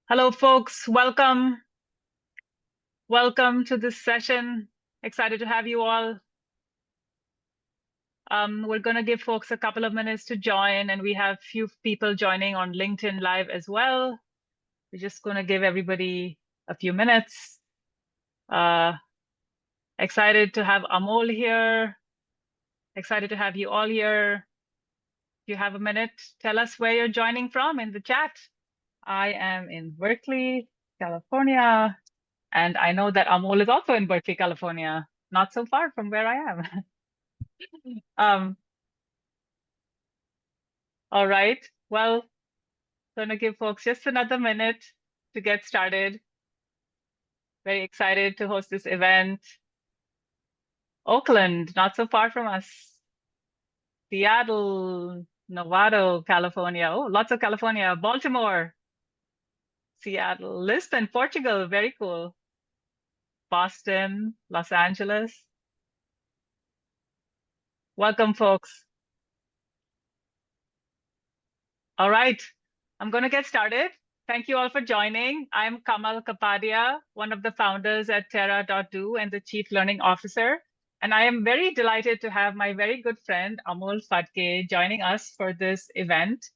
Hello, folks. Welcome. Welcome to this session. Excited to have you all. We're going to give folks a couple of minutes to join, and we have a few people joining on LinkedIn Live as well. We're just going to give everybody a few minutes. Excited to have Amol here. Excited to have you all here. If you have a minute, tell us where you're joining from in the chat. I am in Berkeley, California. And I know that Amol is also in Berkeley, California, not so far from where I am. Um, all right. Well, gonna give folks just another minute to get started. Very excited to host this event. Oakland, not so far from us. Seattle, Novato, California. Oh, lots of California. Baltimore, Seattle, Lisbon, Portugal. Very cool. Boston, Los Angeles. Welcome, folks. All right, I'm going to get started. Thank you all for joining. I'm Kamal Kapadia, one of the founders at Terra.do and the Chief Learning Officer. And I am very delighted to have my very good friend, Amol Phadke, joining us for this event.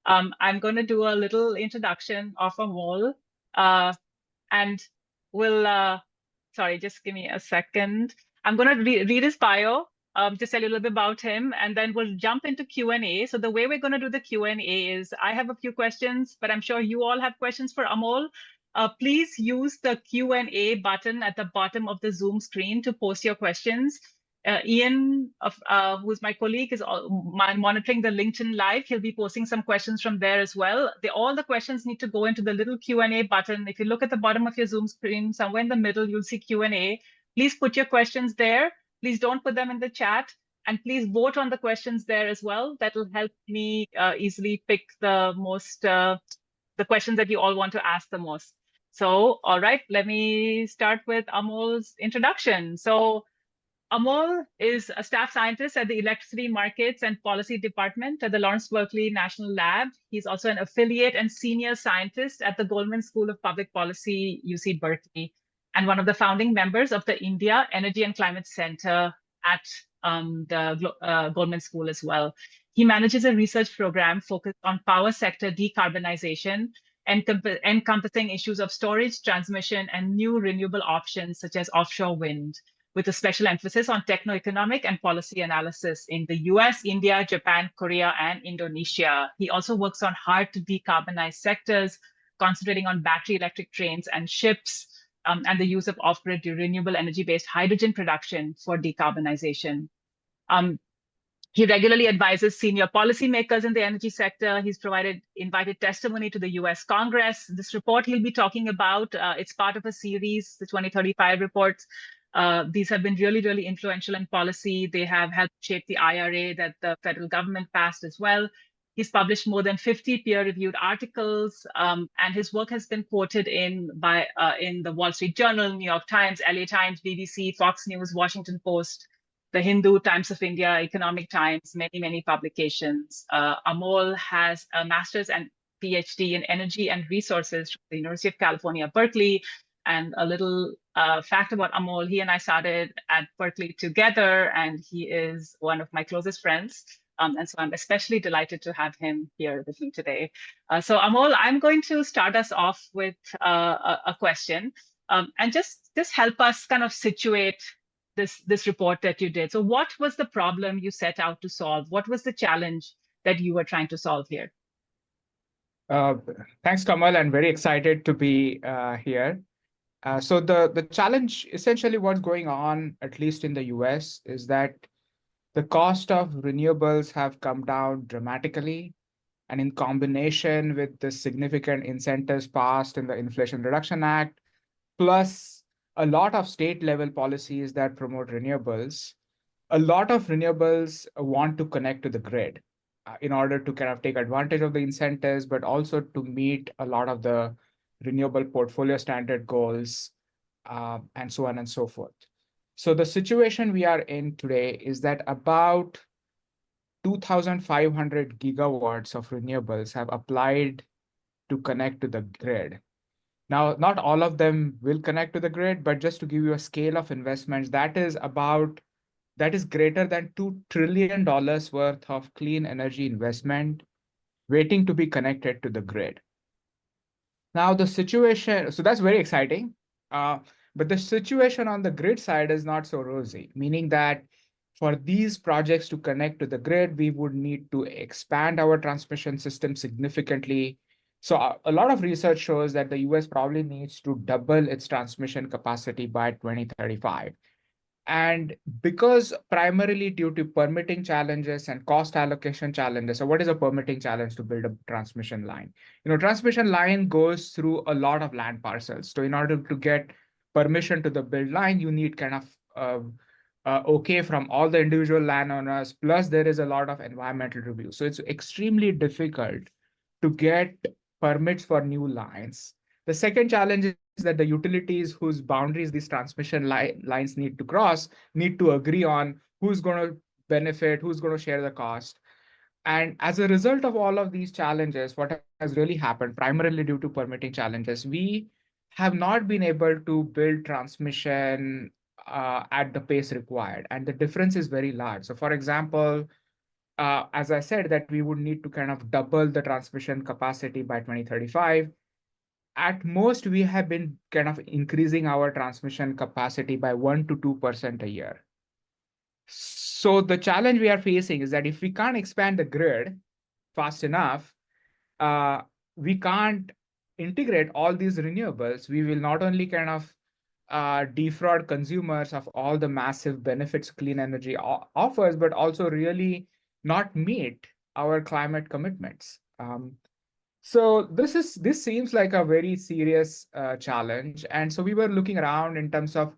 I'm going to do a little introduction of Amol, uh, and we'll, sorry, just give me a second. I'm going to read his bio, just tell you a little bit about him, and then we'll jump into Q&A. So the way we're going to do the Q&A is I have a few questions, but I'm sure you all have questions for Amol. Please use the Q&A button at the bottom of the Zoom screen to post your questions. Ian, who's my colleague, is monitoring the LinkedIn Live. He'll be posting some questions from there as well. All the questions need to go into the little Q&A button. If you look at the bottom of your Zoom screen, somewhere in the middle, you'll see Q&A. Please put your questions there. Please don't put them in the chat. And please vote on the questions there as well. That will help me easily pick the questions that you all want to ask the most. So, all right, let me start with Amol's introduction. So Amol is a staff scientist at the Electricity Markets and Policy Department at the Lawrence Berkeley National Lab. He's also an affiliate and senior scientist at the Goldman School of Public Policy, UC Berkeley, and one of the founding members of the India Energy and Climate Center at the Goldman School as well. He manages a research program focused on power sector decarbonization, encompassing issues of storage, transmission, and new renewable options such as offshore wind, with a special emphasis on techno-economic and policy analysis in the US, India, Japan, Korea, and Indonesia. He also works on hard to decarbonize sectors, concentrating on battery electric trains and ships, and the use of off-grid renewable energy-based hydrogen production for decarbonization. He regularly advises senior policymakers in the energy sector. He's invited testimony to the US Congress. This report he'll be talking about, it's part of a series, the 2035 reports. These have been really, really influential in policy. They have helped shape the IRA that the federal government passed as well. He's published more than 50 peer-reviewed articles, and his work has been quoted in the Wall Street Journal, New York Times, LA Times, BBC, Fox News, Washington Post, the Hindu, Times of India, Economic Times, many, many publications. Amol has a master's and PhD in energy and resources from the University of California, Berkeley. And a little fact about Amol, he and I started at Berkeley together, and he is one of my closest friends. And so I'm especially delighted to have him here with me today. So Amol, I'm going to start us off with a question, and just help us kind of situate this report that you did. So what was the problem you set out to solve? What was the challenge that you were trying to solve here? Thanks, Kamal. I'm very excited to be here. So the challenge, essentially what's going on, at least in the US, is that the cost of renewables have come down dramatically. And in combination with the significant incentives passed in the Inflation Reduction Act, plus a lot of state level policies that promote renewables, a lot of renewables want to connect to the grid in order to kind of take advantage of the incentives, but also to meet a lot of the renewable portfolio standard goals, and so on and so forth. So the situation we are in today is that about 2,500 gigawatts of renewables have applied to connect to the grid. Now, not all of them will connect to the grid, but just to give you a scale of investments, that is greater than $2 trillion worth of clean energy investment waiting to be connected to the grid. Now, the situation, so that's very exciting. Uh, but the situation on the grid side is not so rosy, meaning that for these projects to connect to the grid, we would need to expand our transmission system significantly. So, a lot of research shows that the US probably needs to double its transmission capacity by 2035. And because primarily due to permitting challenges and cost allocation challenges. So what is a permitting challenge to build a transmission line? Transmission line goes through a lot of land parcels. So in order to get permission to the build line, you need kind of okay from all the individual landowners. Plus, there is a lot of environmental review. So it's extremely difficult to get permits for new lines. The second challenge is that the utilities whose boundaries these transmission lines need to cross need to agree on who's going to benefit, who's going to share the cost. And as a result of all of these challenges, what has really happened, primarily due to permitting challenges, we have not been able to build transmission at the pace required. And the difference is very large. So, for example, as I said, that we would need to kind of double the transmission capacity by 2035. At most, we have been kind of increasing our transmission capacity by 1 to 2% a year. So the challenge we are facing is that if we can't expand the grid fast enough, uh, we can't integrate all these renewables. We will not only kind of defraud consumers of all the massive benefits clean energy offers, but also really not meet our climate commitments. So this seems like a very serious challenge. And so we were looking around in terms of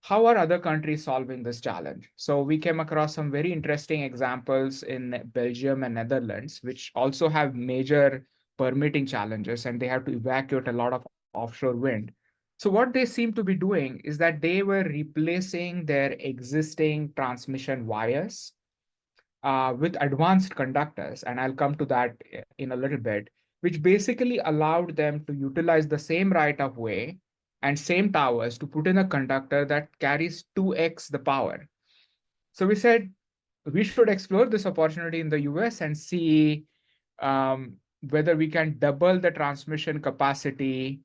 how are other countries solving this challenge. So we came across some very interesting examples in Belgium and Netherlands, which also have major permitting challenges, and they have to evacuate a lot of offshore wind. So what they seem to be doing is that they were replacing their existing transmission wires with advanced conductors, and I'll come to that in a little bit, which basically allowed them to utilize the same right of way and same towers to put in a conductor that carries 2x the power. So we said we should explore this opportunity in the US and see whether we can double the transmission capacity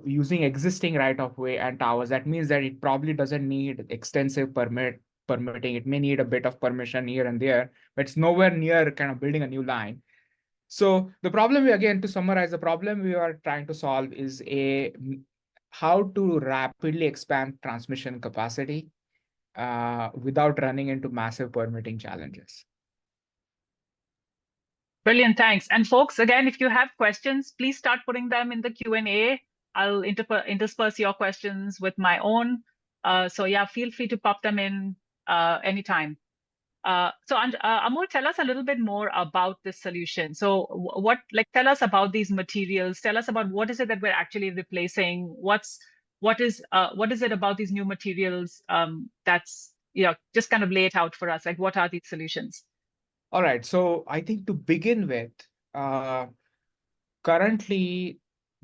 using existing right of way and towers. That means that it probably doesn't need extensive permitting. It may need a bit of permission here and there, but it's nowhere near kind of building a new line. So the problem again, to summarize, the problem we are trying to solve is how to rapidly expand transmission capacity without running into massive permitting challenges. Brilliant, thanks. And folks, again, if you have questions, please start putting them in the Q&A. I'll intersperse your questions with my own. So yeah, feel free to pop them in anytime. So Amol, tell us a little bit more about this solution. So tell us about these materials. Tell us about what is it that we're actually replacing. What is it about these new materials that's, just kind of lay it out for us. Like, what are these solutions? All right. So I think to begin with, currently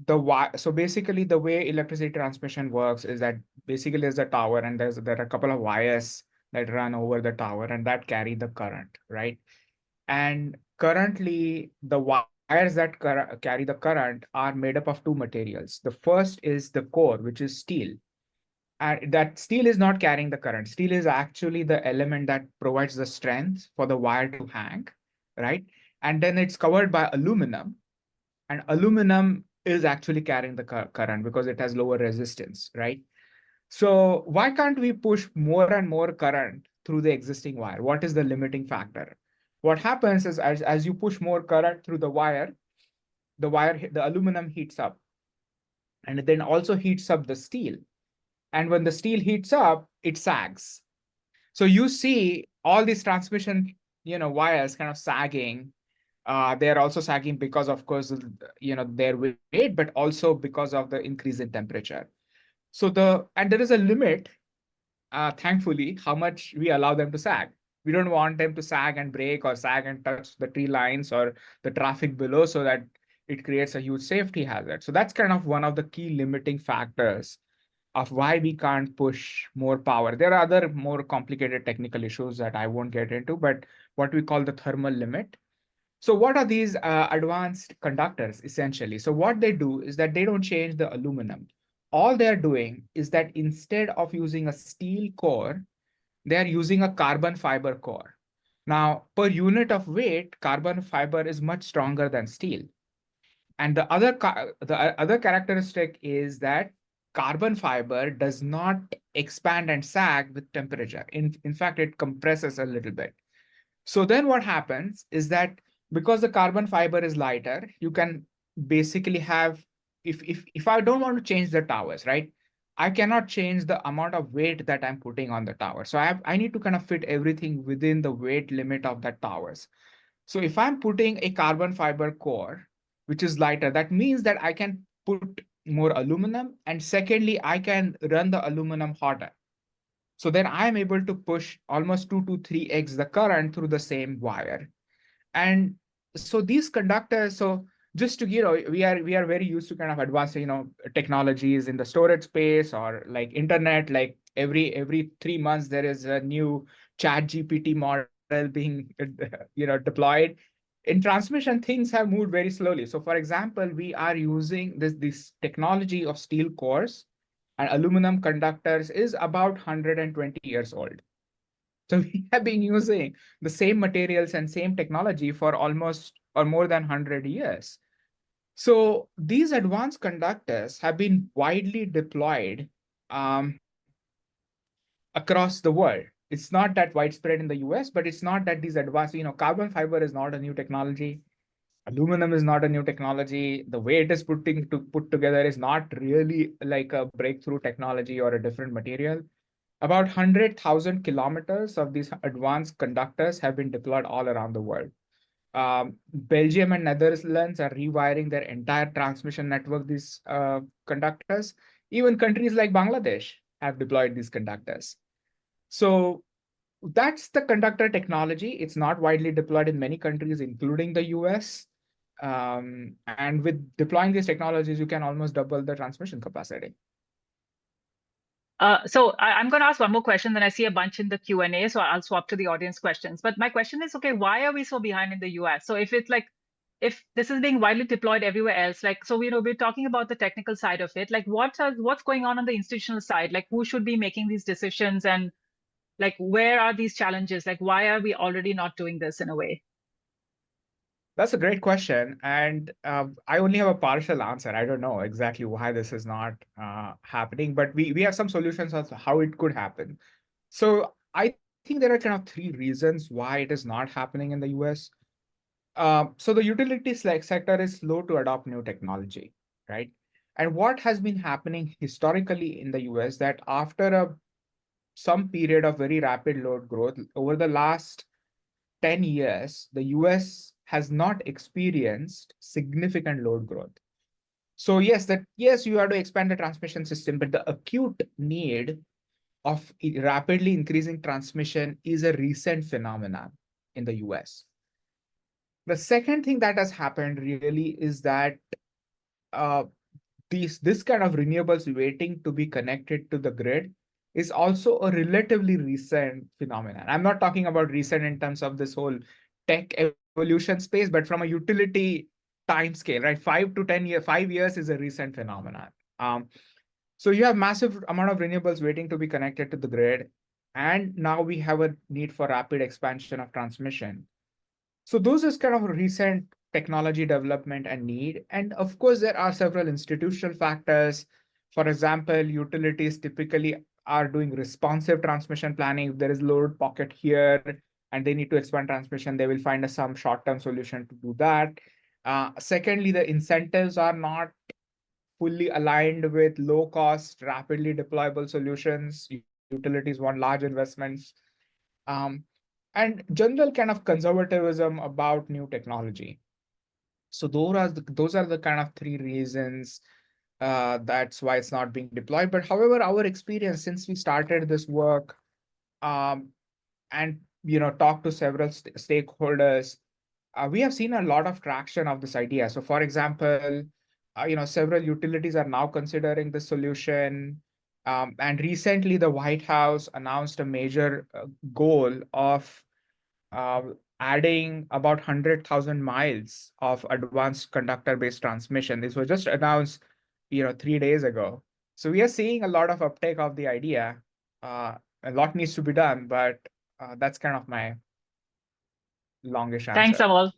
so basically the way electricity transmission works is that basically there's a tower and there are a couple of wires that run over the tower and that carry the current, right? And currently the wires that carry the current are made up of two materials. The first is the core, which is steel. And that steel is not carrying the current. Steel is actually the element that provides the strength for the wire to hang, right? And then it's covered by aluminum, and aluminum is actually carrying the current because it has lower resistance, right? So why can't we push more and more current through the existing wire? What is the limiting factor? What happens is as you push more current through the aluminum heats up, and it then also heats up the steel. And when the steel heats up, it sags. So you see all these transmission, wires kind of sagging. They're also sagging because, of course, their weight, but also because of the increase in temperature. And there is a limit, thankfully, how much we allow them to sag. We don't want them to sag and break or sag and touch the tree lines or the traffic below, so that it creates a huge safety hazard. So that's kind of one of the key limiting factors of why we can't push more power. There are other more complicated technical issues that I won't get into, but what we call the thermal limit. So what are these advanced conductors essentially? So what they do is that they don't change the aluminum. All they're doing is that instead of using a steel core, they're using a carbon fiber core. Now, per unit of weight, carbon fiber is much stronger than steel. And the other characteristic is that carbon fiber does not expand and sag with temperature. In fact, it compresses a little bit. So then what happens is that because the carbon fiber is lighter, you can basically have, if I don't want to change the towers, right? I cannot change the amount of weight that I'm putting on the tower. So I need to kind of fit everything within the weight limit of that towers. So if I'm putting a carbon fiber core, which is lighter, that means that I can put more aluminum. And secondly, I can run the aluminum hotter. So then I'm able to push almost 2 to 3x the current through the same wire. And so these conductors, so just to, we are very used to kind of advanced, technologies in the storage space or like internet, like every 3 months, there is a new chat GPT model being, deployed. In transmission, things have moved very slowly. So for example, we are using this technology of steel cores and aluminum conductors is about 120 years old. So we have been using the same materials and same technology for almost or more than 100 years. So these advanced conductors have been widely deployed um, across the world. It's not that widespread in the US, but it's not that these advanced, carbon fiber is not a new technology. Aluminum is not a new technology. The way it is put together is not really like a breakthrough technology or a different material. About 100,000 kilometers of these advanced conductors have been deployed all around the world. Belgium and Netherlands are rewiring their entire transmission network, these conductors. Even countries like Bangladesh have deployed these conductors. So that's the conductor technology. It's not widely deployed in many countries, including the US. And with deploying these technologies, you can almost double the transmission capacity. I'm going to ask one more question, then I see a bunch in the Q&A, so I'll swap to the audience questions. But my question is, okay, why are we so behind in the US? So if it's like, if this is being widely deployed everywhere else, like, so, we're talking about the technical side of it, like what's going on the institutional side? Like who should be making these decisions and like, where are these challenges? Like, why are we already not doing this in a way? That's a great question. And I only have a partial answer. I don't know exactly why this is not happening, but we have some solutions as to how it could happen. So I think there are kind of three reasons why it is not happening in the US. So the utilities like sector is slow to adopt new technology, right? And what has been happening historically in the US that after some period of very rapid load growth over the last 10 years, the US has not experienced significant load growth. So yes, you have to expand the transmission system, but the acute need of rapidly increasing transmission is a recent phenomenon in the US. The second thing that has happened really is that uh, this kind of renewables waiting to be connected to the grid is also a relatively recent phenomenon. I'm not talking about recent in terms of this whole tech evolution space, but from a utility time scale, right? 5 to 10 years, 5 years is a recent phenomenon. Um, so you have massive amount of renewables waiting to be connected to the grid, and now we have a need for rapid expansion of transmission. So those is kind of a recent technology development and need. And of course, there are several institutional factors. For example, utilities typically are doing responsive transmission planning. If there is load pocket here and they need to expand transmission, they will find some short-term solution to do that. Secondly, the incentives are not fully aligned with low-cost, rapidly deployable solutions. Utilities want large investments. Um, and general kind of conservatism about new technology. So those are the kind of three reasons that's why it's not being deployed. But however, our experience since we started this work um, and talked to several stakeholders, we have seen a lot of traction of this idea. So, for example, several utilities are now considering the solution. And recently, the White House announced a major goal of uh, adding about 100,000 miles of advanced conductor-based transmission. This was just announced, 3 days ago. So we are seeing a lot of uptake of the idea. A lot needs to be done, but that's kind of my longish Thanks, answer. Amol.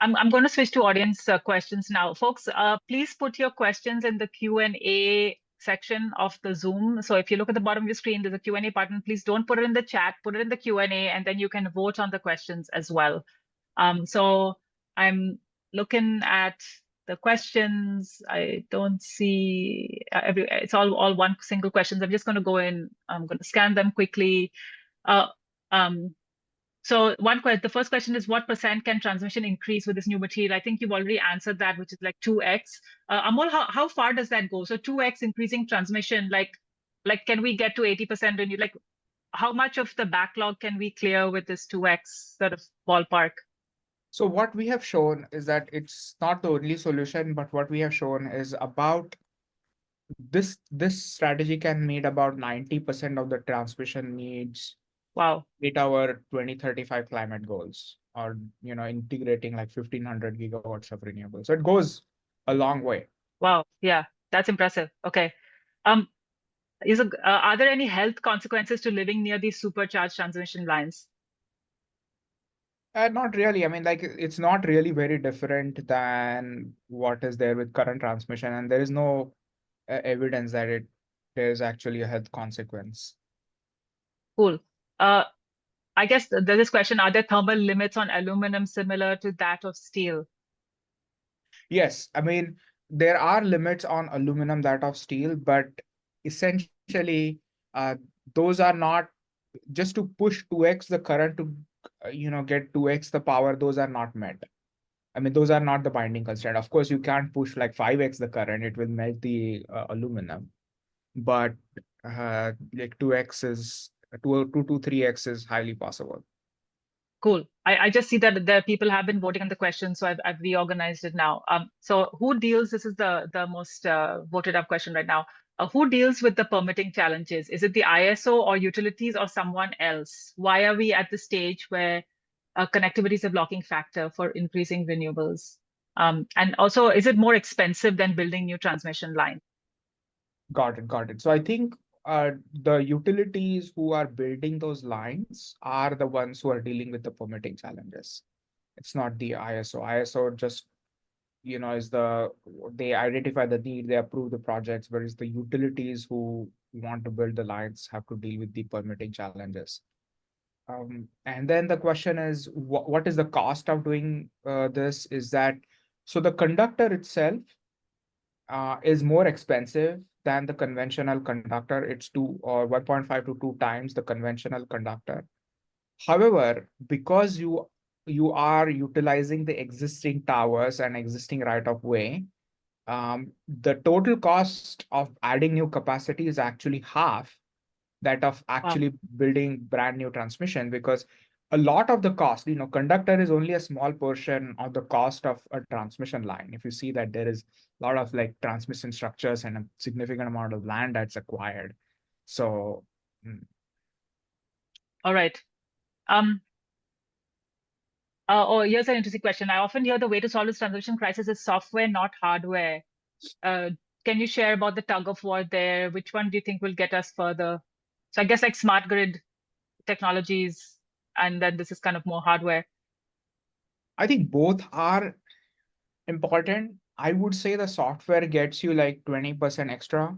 I'm going to switch to audience questions now. Folks, please put your questions in the Q&A section of the Zoom. So if you look at the bottom of your screen, there's a Q&A button. Please don't put it in the chat, put it in the Q&A, and then you can vote on the questions as well. So I'm looking at the questions. I don't see it's all one single questions. I'm just going to go in. I'm going to scan them quickly. Uh, um, so the first question is, what percent can transmission increase with this new material? I think you've already answered that, which is like 2x. Amol, how far does that go? So 2x increasing transmission, like can we get to 80% when you like, how much of the backlog can we clear with this 2x sort of ballpark? So what we have shown is that it's not the only solution, but what we have shown is about this strategy can meet about 90% of the transmission needs, Wow. meet our 2035 climate goals, or integrating like 1,500 gigawatts of renewables. So it goes a long way. Wow. Yeah, that's impressive. Okay. Um, are there any health consequences to living near these supercharged transmission lines? Not really. I mean, like it's not really very different than what is there with current transmission, and there is no evidence that there is actually a health consequence. Cool. Uh, I guess there's this question, are there thermal limits on aluminum similar to that of steel? Yes, I mean, there are limits on aluminum that of steel, but essentially, uh, those are not just to push 2x the current to, get 2x the power, those are not met. I mean, those are not the binding constraint. Of course, you can't push like 5x the current, it will melt the aluminum. But like 2x is 2 to 3x is highly possible. Cool. I just see that the people have been voting on the question, so I've reorganized it now. So who deals, this is the most voted up question right now. Who deals with the permitting challenges? Is it the ISO or utilities or someone else? Why are we at the stage where connectivity is a blocking factor for increasing renewables? And also, is it more expensive than building new transmission lines? Got it, got it. So I think the utilities who are building those lines are the ones who are dealing with the permitting challenges. It's not the ISO. ISO just, is they identify the need, they approve the projects, whereas the utilities who want to build the lines have to deal with the permitting challenges. And then the question is, what is the cost of doing this? Is that so the conductor itself is more expensive than the conventional conductor. It's 1.5 to 2 times the conventional conductor. However, because you are utilizing the existing towers and existing right of way, the total cost of adding new capacity is actually half that of Wow. actually building brand new transmission, because a lot of the cost, conductor is only a small portion of the cost of a transmission line. If you see that there is a lot of like transmission structures and a significant amount of land that's acquired. So All right. Um, Here's an interesting question. I often hear the way to solve this transmission crisis is software, not hardware. Uh, can you share about the tug of war there? Which one do you think will get us further? So I guess like smart grid technologies, and then this is kind of more hardware. I think both are important. I would say the software gets you like 20% extra,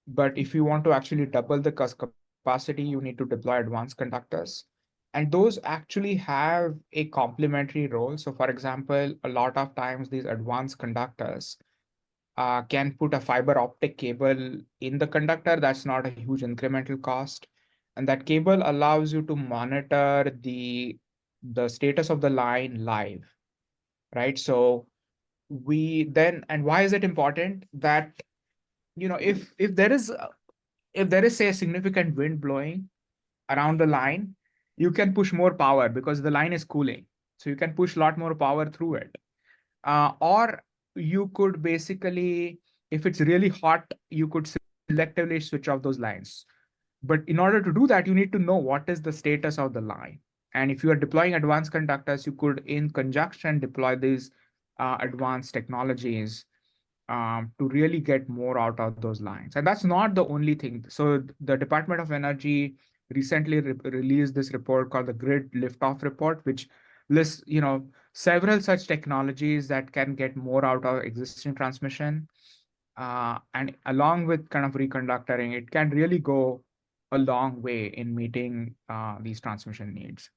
but if you want to actually double the capacity, you need to deploy advanced conductors. And those actually have a complementary role. So, for example, a lot of times these advanced conductors can put a fiber optic cable in the conductor. That's not a huge incremental cost. And that cable allows you to monitor the status of the line live, right? So and why is it important that, if there is say a significant wind blowing around the line, you can push more power because the line is cooling. So you can push a lot more power through it. Or you could basically, if it's really hot, you could selectively switch off those lines. But in order to do that, you need to know what is the status of the line. And if you are deploying advanced conductors, you could, in conjunction, deploy these advanced technologies to really get more out of those lines. And that's not the only thing. So the Department of Energy recently released this report called the Grid Liftoff Report, which lists, several such technologies that can get more out of existing transmission. And along with kind of reconductoring, it can really go a long way in meeting these transmission needs.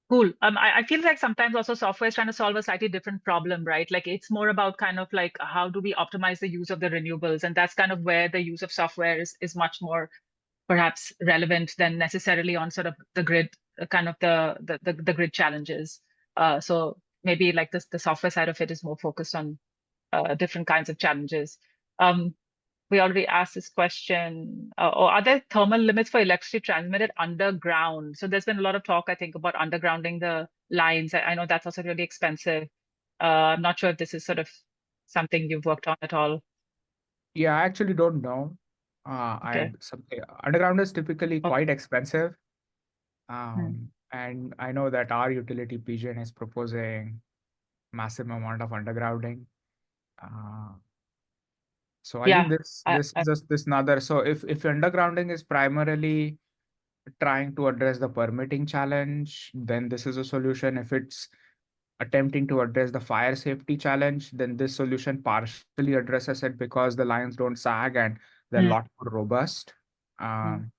Cool. I feel like sometimes also software is trying to solve a slightly different problem, right? Like it's more about kind of like how do we optimize the use of the renewables? And that's kind of where the use of software is much more perhaps relevant than necessarily on sort of the grid, kind of the grid challenges. So maybe like the software side of it is more focused on different kinds of challenges. Um, we already asked this question. Or are there thermal limits for electricity transmitted underground? So there's been a lot of talk, I think, about undergrounding the lines. I know that's also really expensive. I'm not sure if this is sort of something you've worked on at all. Yeah, I actually don't know. Okay. Underground is typically Oh, quite expensive. hmm. And I know that our utility PGN is proposing massive amount of undergrounding. Uh, so I think Yeah. this is just this another. So if undergrounding is primarily trying to address the permitting challenge, then this is a solution. If it's attempting to address the fire safety challenge, then this solution partially addresses it because the lines don't sag and they're a Hmm, lot more robust. hmm. Um,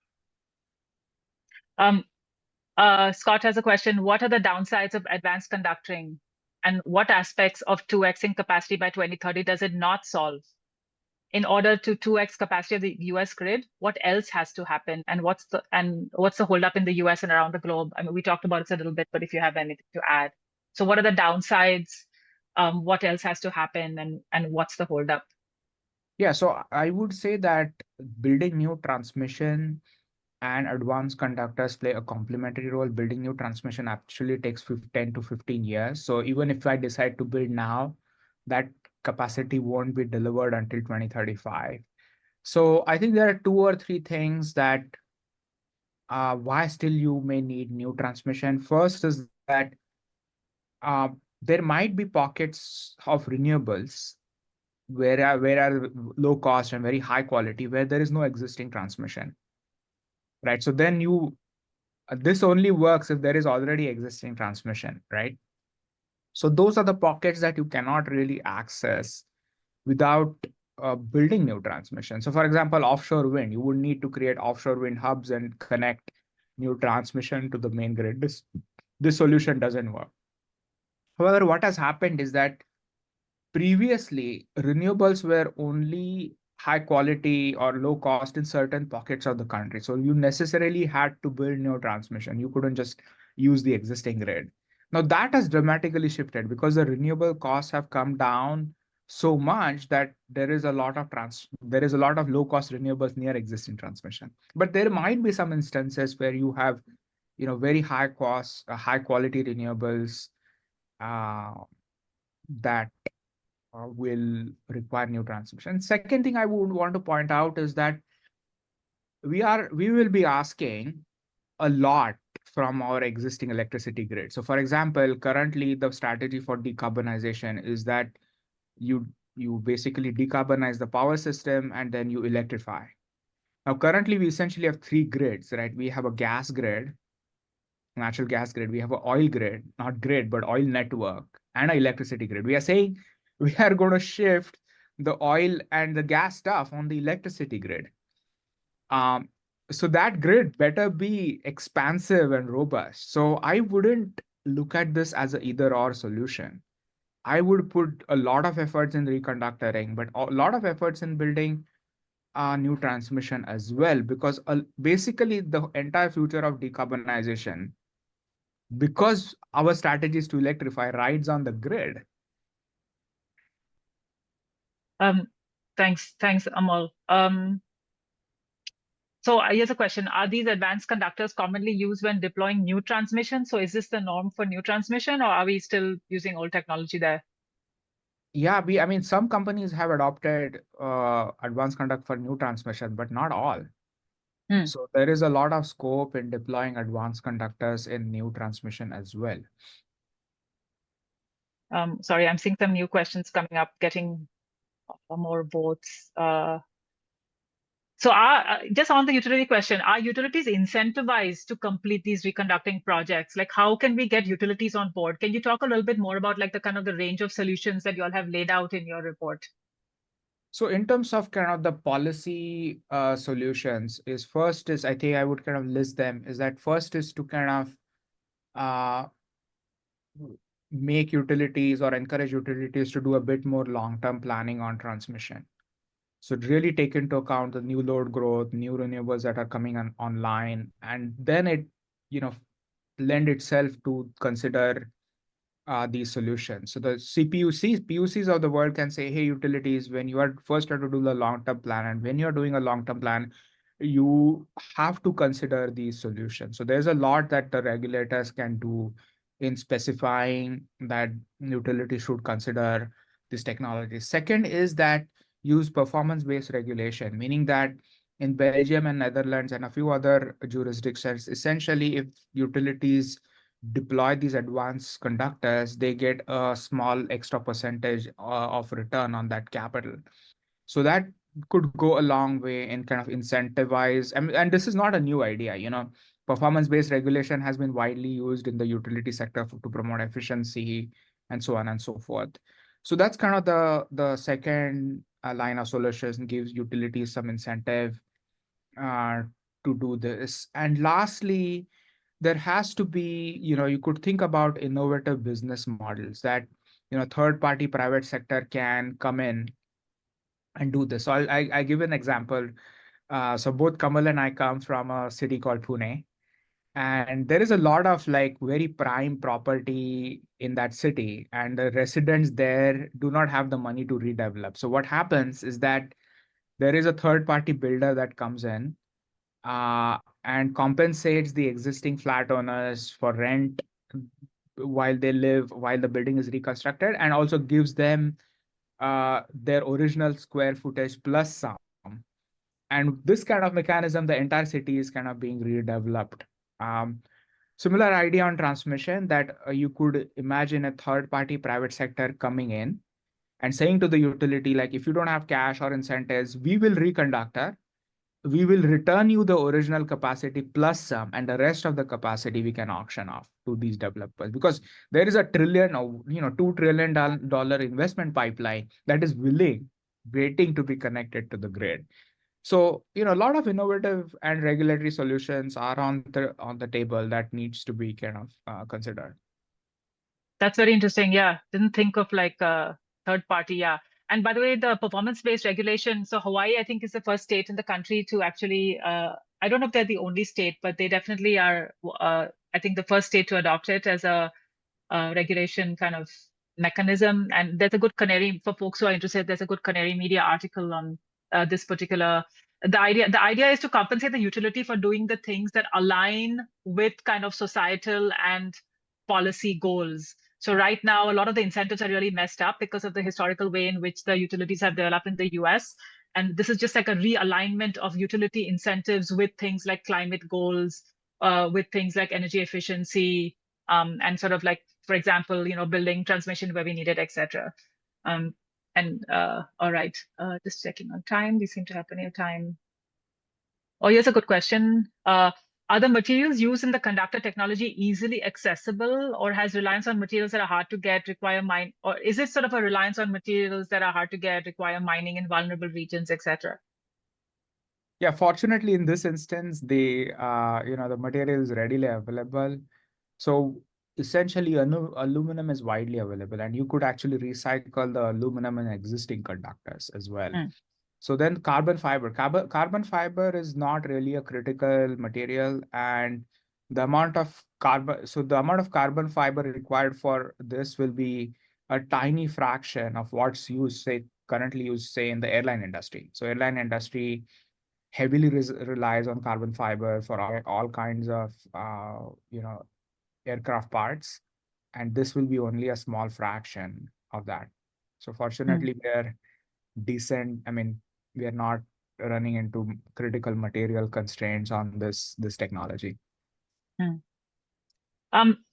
Um, Scott has a question. What are the downsides of advanced conductoring? And what aspects of 2xing capacity by 2030 does it not solve? In order to 2x capacity of the US grid, what else has to happen? And what's the holdup in the US and around the globe? I mean, we talked about it a little bit, but if you have anything to add. So what are the downsides? What else has to happen and what's the holdup? yeah, so I would say that building new transmission and advanced conductors play a complementary role. Building new transmission actually takes 10 to 15 years. So even if I decide to build now, that capacity won't be delivered until 2035. So I think there are two or three things that why still you may need new transmission. First is that uh, there might be pockets of renewables where are low cost and very high quality where there is no existing transmission, right? So then this only works if there is already existing transmission, right? So those are the pockets that you cannot really access without building new transmission. So for example, offshore wind, you would need to create offshore wind hubs and connect new transmission to the main grid. This solution doesn't work. However, what has happened is that previously renewables were only high quality or low cost in certain pockets of the country. So you necessarily had to build new transmission. You couldn't just use the existing grid. Now that has dramatically shifted because the renewable costs have come down so much that there is a lot of low cost renewables near existing transmission. But there might be some instances where you have very high cost, high quality renewables uh, that will require new transmission. Second thing I would want to point out is that we will be asking a lot from our existing electricity grid. So for example, currently the strategy for decarbonization is that you basically decarbonize the power system and then you electrify. Now currently we essentially have three grids, right? We have a gas grid, natural gas grid, we have an oil grid, not grid, but oil network, and an electricity grid. We are saying we are going to shift the oil and the gas stuff on the electricity grid. Um, so that grid better be expansive and robust. So I wouldn't look at this as a either or solution. I would put a lot of efforts in reconductoring, but a lot of efforts in building new transmission as well, because basically the entire future of decarbonization, because our strategy is to electrify, rides on the grid. Um, thanks, Amol. So here's a question. Are these advanced conductors commonly used when deploying new transmission? So is this the norm for new transmission, or are we still using old technology there? Yeah, I mean, some companies have adopted advanced conduct for new transmission, but not all. Hmm. So there is a lot of scope in deploying advanced conductors in new transmission as well. Sorry, I'm seeing some new questions coming up, getting more votes. So just on the utility question, are utilities incentivized to complete these reconducting projects? Like how can we get utilities on board? Can you talk a little bit more about like the kind of the range of solutions that you all have laid out in your report? So in terms of kind of the policy solutions, is first is I think I would kind of list them. Is that first is to kind of uh, make utilities or encourage utilities to do a bit more long-term planning on transmission. So really take into account the new load growth, new renewables that are coming online, and then it, you know, lend itself to consider these solutions. So the PUCs of the world can say, hey, utilities, when you are first have to do the long-term plan, and when you're doing a long-term plan, you have to consider these solutions. So there's a lot that the regulators can do in specifying that utilities should consider this technology. Second is that use performance-based regulation, meaning that in Belgium and Netherlands and a few other jurisdictions, essentially, if utilities deploy these advanced conductors, they get a small extra percentage of return on that capital. So that could go a long way in kind of incentivize. And this is not a new idea, performance-based regulation has been widely used in the utility sector to promote efficiency and so on and so forth. So that's kind of the second line of solutions, gives utilities some incentive uh, to do this. And lastly, there has to be, you could think about innovative business models that, third party private sector can come in and do this. So I give an example. So both Kamal and I come from a city called Pune, and there is a lot of like very prime property in that city, and the residents there do not have the money to redevelop. So what happens is that there is a third party builder that comes in and compensates the existing flat owners for rent while the building is reconstructed, and also gives them their original square footage plus some. And this kind of mechanism, the entire city is kind of being redeveloped. Um, Similar idea on transmission, that you could imagine a third party private sector coming in and saying to the utility, like, if you don't have cash or incentives, we will reconductor, we will return you the original capacity plus some, and the rest of the capacity we can auction off to these developers, because there is a trillion or $2 trillion investment pipeline that is waiting to be connected to the grid. So a lot of innovative and regulatory solutions are on the table that needs to be kind of considered. That's very interesting. Yeah. Didn't think of like a third party. Yeah. And by the way, the performance-based regulation. So Hawaii, I think, is the first state in the country to actually, I don't know if they're the only state, but they definitely are, I think, the first state to adopt it as a regulation kind of mechanism. And there's a good canary for folks who are interested. There's a good Canary Media article on this particular. The idea is to compensate the utility for doing the things that align with kind of societal and policy goals. So right now, a lot of the incentives are really messed up because of the historical way in which the utilities have developed in the US. And this is just like a realignment of utility incentives with things like climate goals, with things like energy efficiency, and sort of like, for example, building transmission where we need it, etc. Um, and all right, just checking on time. We seem to have plenty of time. Oh, here's a good question. Are the materials used in the conductor technology easily accessible, or has reliance on materials that are hard to get, require mine, or is it sort of a reliance on materials that are hard to get, require mining in vulnerable regions, etc.? Yeah, fortunately, in this instance, the material is readily available. So essentially, aluminum is widely available, and you could actually recycle the aluminum in existing conductors as well. Mm. So then carbon fiber is not really a critical material, and the amount of carbon fiber required for this will be a tiny fraction of what's used, say, currently used, say, in the airline industry. So airline industry heavily relies on carbon fiber for all kinds of aircraft parts, and this will be only a small fraction of that. So Mm, fortunately, we're decent. I mean, we are not running into critical material constraints on this technology. mm. Um,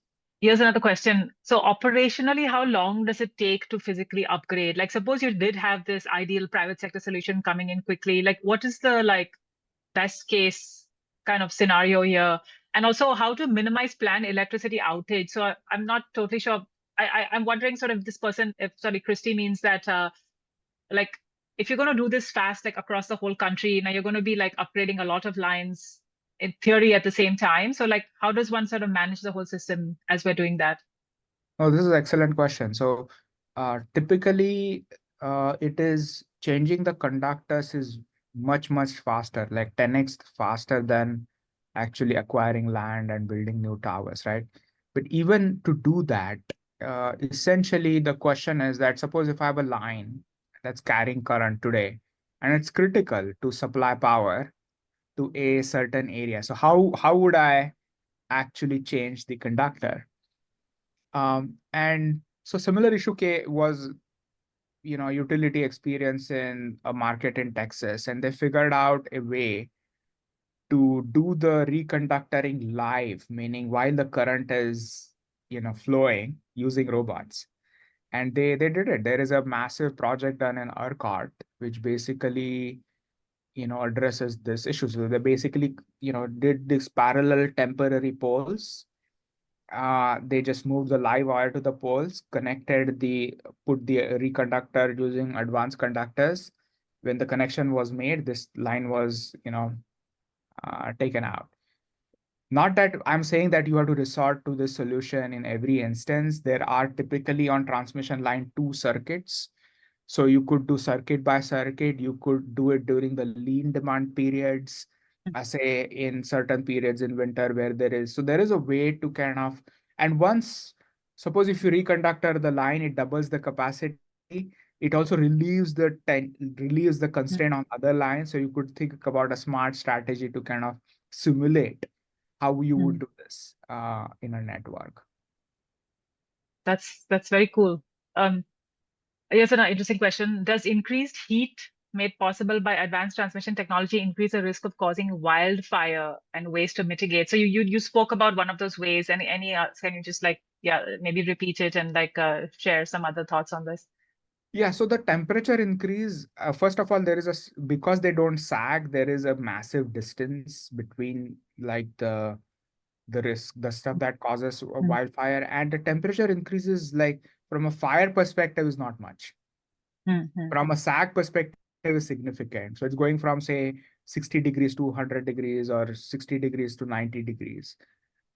Here's another question. So operationally, how long does it take to physically upgrade? Like, suppose you did have this ideal private sector solution coming in quickly. Like, what is the like best case kind of scenario here? And also how to minimize planned electricity outage. So I'm not totally sure. I'm wondering sort of this person, if sorry, Christy means that like if you're going to do this fast, like across the whole country, now you're going to be like upgrading a lot of lines in theory at the same time. So like, how does one sort of manage the whole system as we're doing that? Oh, this is an excellent question. So, typically, it is changing the conductors is much faster, like 10x faster than actually acquiring land and building new towers, right? But even to do that, essentially the question is that suppose if I have a line that's carrying current today, and it's critical to supply power to a certain area. So how would I actually change the conductor? And so similar issue was, utility experience in a market in Texas, and they figured out a way to do the reconductoring live, meaning while the current is, flowing using robots. And they did it. There is a massive project done in ERCOT, which basically, addresses this issue. So they basically, did this parallel temporary poles. They just moved the live wire to the poles, put the reconductor using advanced conductors. When the connection was made, this line was, taken out. Not that I'm saying that you have to resort to this solution in every instance. There are typically on transmission line two circuits. So you could do circuit by circuit. You could do it during the lean demand periods, say in certain periods in winter where there is a way to kind of, and once, suppose if you reconductor the line, it doubles the capacity. It also relieves the constraint on other lines. So you could think about a smart strategy to kind of simulate how you would Mm. do this in a network. That's very cool. Um, Here's an interesting question. Does increased heat made possible by advanced transmission technology increase the risk of causing wildfire and ways to mitigate? So you spoke about one of those ways. Any can you just like yeah maybe repeat it and like share some other thoughts on this? Yeah, so the temperature increase, first of all, because they don't sag, there is a massive distance between like the stuff that causes a Mm, wildfire, and the temperature increases like from a fire perspective is not much. mm, mm, From a sag perspective is significant. So it's going from say 60 degrees to 100 degrees or 60 degrees to 90 degrees.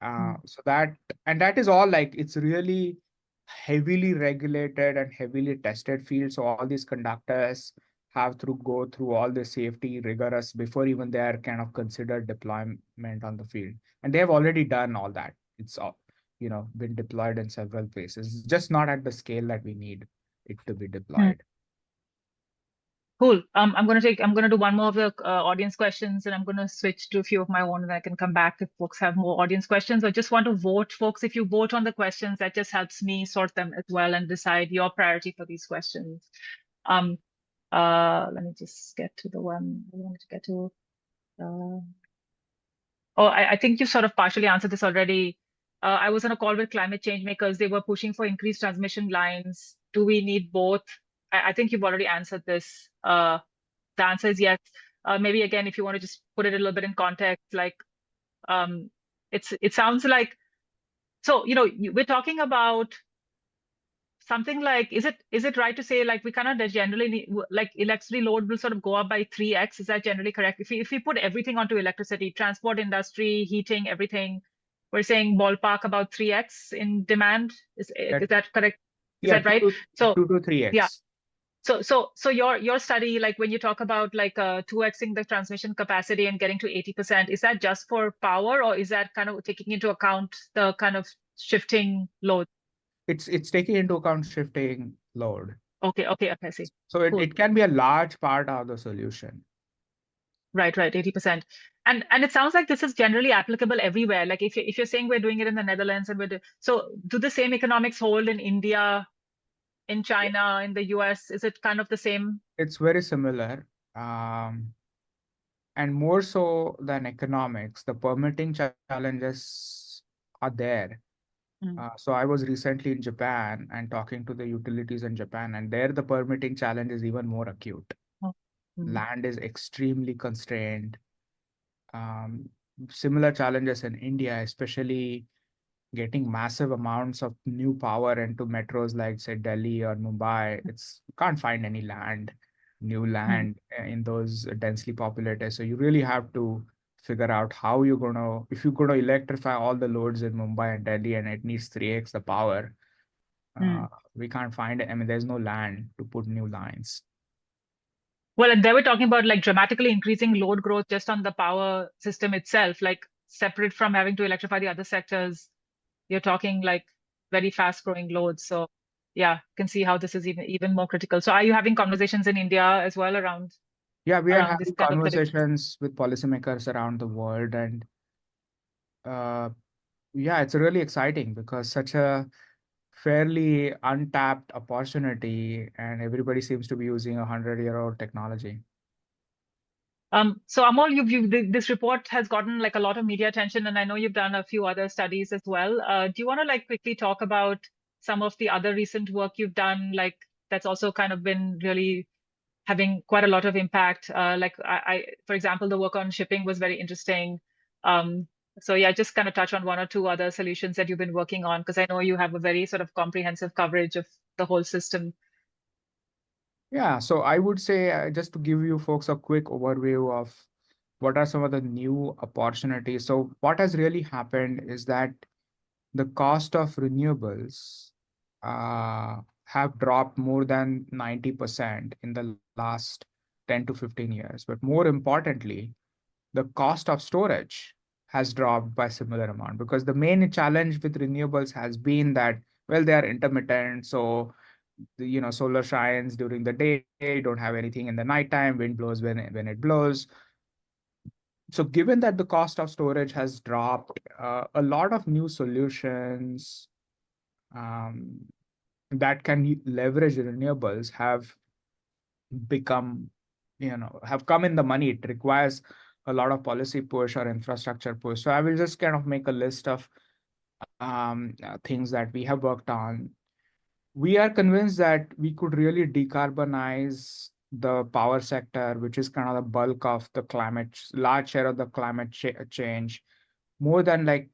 mm, So that is all like it's really heavily regulated and heavily tested field. So all these conductors have to go through all the safety rigorous before even they are kind of considered deployment on the field. And they have already done all that. It's all, been deployed in several places, just not at the scale that we need it to be mm. deployed. Cool. I'm gonna do one more of the audience questions, and I'm gonna switch to a few of my own, and I can come back if folks have more audience questions. I just want to vote, folks. If you vote on the questions, that just helps me sort them as well and decide your priority for these questions. Um, Let me just get to the one I wanted to get to. Uh, oh, I think you sort of partially answered this already. I was on a call with climate change makers. They were pushing for increased transmission lines. Do we need both? I think you've already answered this. The answer is yes. Maybe again, if you want to just put it a little bit in context, like um, it sounds like so we're talking about something like is it right to say like we kind of generally need, like electricity load will sort of go up by 3x? Is that generally correct? If we put everything onto electricity, transport industry, heating, everything, we're saying ballpark about 3x in demand. That, Is that correct? Is yeah, that right? So 3x. yeah. So your study, like when you talk about like 2xing the transmission capacity and getting to 80%, is that just for power, or is that kind of taking into account the kind of shifting load? It's taking into account shifting load. Okay, okay, okay, I see. So it, Cool. it can be a large part of the solution. Right, right, 80%. And it sounds like this is generally applicable everywhere. Like if you're saying we're doing it in the Netherlands and so do the same economics hold in India, in China, in the US? Is it kind of the same? It's very similar. Um, and more so than economics, the permitting challenges are there. Mm, So I was recently in Japan and talking to the utilities in Japan, and there the permitting challenge is even more acute. oh, mm, Land is extremely constrained. Um, Similar challenges in India, especially getting massive amounts of new power into metros like say Delhi or Mumbai. It's you can't find any land, new mm, land in those densely populated. So you really have to figure out how you're gonna if you're gonna electrify all the loads in Mumbai and Delhi and it needs 3x the power. Uh, mm. we can't find it. I mean, there's no land to put new lines. Well, and they were talking about like dramatically increasing load growth just on the power system itself, like separate from having to electrify the other sectors. You're talking like very fast growing loads. So yeah, can see how this is even more critical. So are you having conversations in India as well Yeah, we are around this having kind of the difference? conversations with policymakers around the world, and uh, yeah, it's really exciting because such a fairly untapped opportunity, and everybody seems to be using 100-year-old technology. So Amol, this report has gotten like a lot of media attention, and I know you've done a few other studies as well. Do you want to like quickly talk about some of the other recent work you've done, like that's also kind of been really having quite a lot of impact? Like for example, the work on shipping was very interesting. Um, so yeah, just kind of touch on one or two other solutions that you've been working on, because I know you have a very sort of comprehensive coverage of the whole system. Yeah, so I would say just to give you folks a quick overview of what are some of the new opportunities. So what has really happened is that the cost of renewables have dropped more than 90% in the last 10 to 15 years. But more importantly, the cost of storage has dropped by similar amount because the main challenge with renewables has been that, well, they are intermittent. So solar shines during the day, don't have anything in the nighttime, wind blows when it blows. So given that the cost of storage has dropped, a lot of new solutions um, that can leverage renewables become, have come in the money. It requires a lot of policy push or infrastructure push. So I will just kind of make a list of things that we have worked on. We are convinced that we could really decarbonize the power sector, which is kind of the bulk of the large share of the change, more than like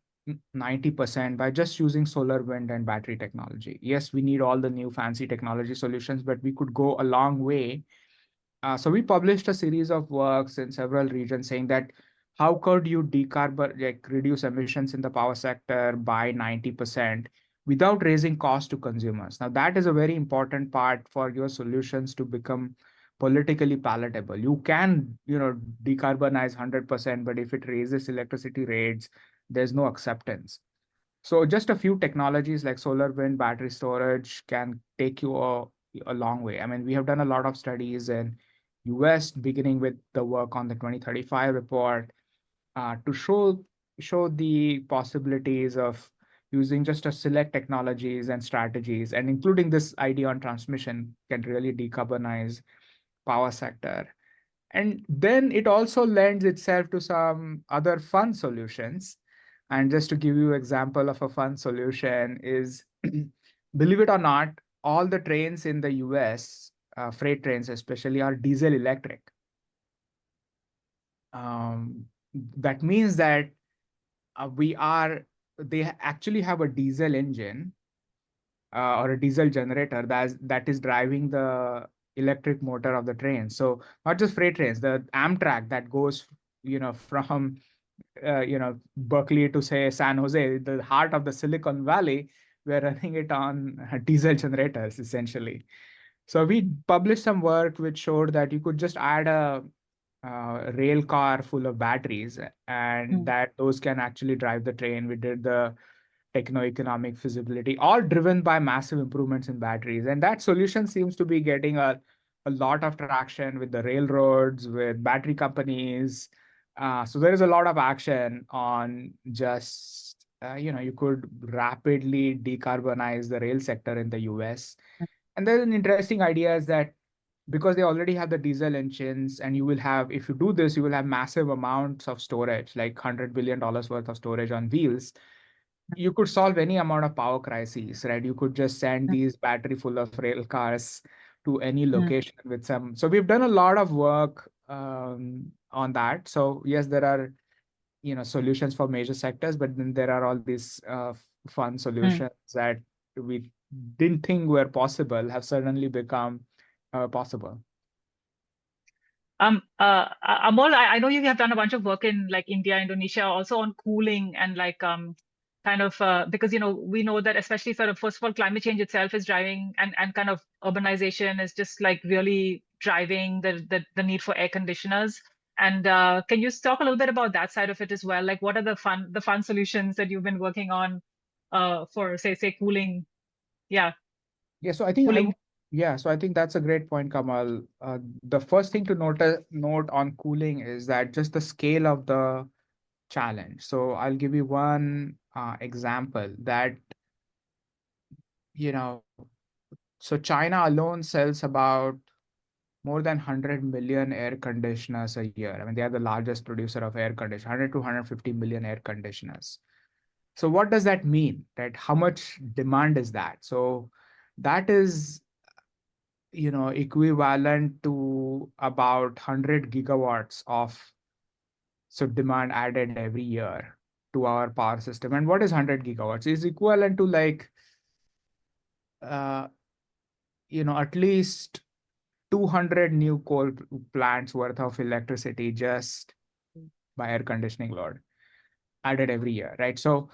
90% by just using solar, wind, and battery technology. Yes, we need all the new fancy technology solutions, but we could go a long way. So we published a series of works in several regions saying that how could you like reduce emissions in the power sector by 90% without raising cost to consumers. Now that is a very important part for your solutions to become politically palatable. You can, decarbonize 100%, but if it raises electricity rates, there's no acceptance. So just a few technologies like solar, wind, battery storage can take you a long way. I mean, we have done a lot of studies in US, beginning with the work on the 2035 report, to show the possibilities of using just a select technologies and strategies, and including this idea on transmission can really decarbonize power sector. And then it also lends itself to some other fun solutions. And just to give you example of a fun solution is, believe it or not, all the trains in the US, freight trains especially, are diesel electric. Um, that means that we are they actually have a diesel engine or a diesel generator that is driving the electric motor of the train. So not just freight trains, the Amtrak that goes, from Berkeley to say San Jose, the heart of the Silicon Valley, we're running it on diesel generators essentially. So we published some work which showed that you could just add a rail car full of batteries, and Mm. that those can actually drive the train. We did the techno-economic feasibility, all driven by massive improvements in batteries. And that solution seems to be getting a a lot of traction with the railroads, with battery companies. So there is a lot of action on just, you could rapidly decarbonize the rail sector in the US. And there's an interesting idea is that because they already have the diesel engines, and you will have, if you do this, you will have massive amounts of storage, like $100 billion worth of storage on wheels. You could solve any amount of power crises, right? You could just send these battery full of rail cars to any location with some. So we've done a lot of work on that. So yes, there are solutions for major sectors, but then there are all these fun solutions that we didn't think were possible have suddenly become possible. Amol, I know you have done a bunch of work in like India, Indonesia, also on cooling and like kind of because we know that especially sort of first of all climate change itself is driving and kind of urbanization is just like really driving the need for air conditioners. And can you talk a little bit about that side of it as well? Like what are the fun solutions that you've been working on for say cooling? Yeah, Yeah, so I think cooling. so I think that's a great point, Kamal. The first thing to note on cooling is that just the scale of the challenge. So I'll give you one example that, you know, so China alone sells about more than 100 million air conditioners a year. I mean, they are the largest producer of air conditioners, 100 to 150 million air conditioners. So what does that mean? That how much demand is that? So that is equivalent to about 100 gigawatts of demand added every year to our power system. And what is 100 gigawatts? Is equivalent to like uh, at least 200 new coal plants worth of electricity just by air conditioning load added every year, right? So,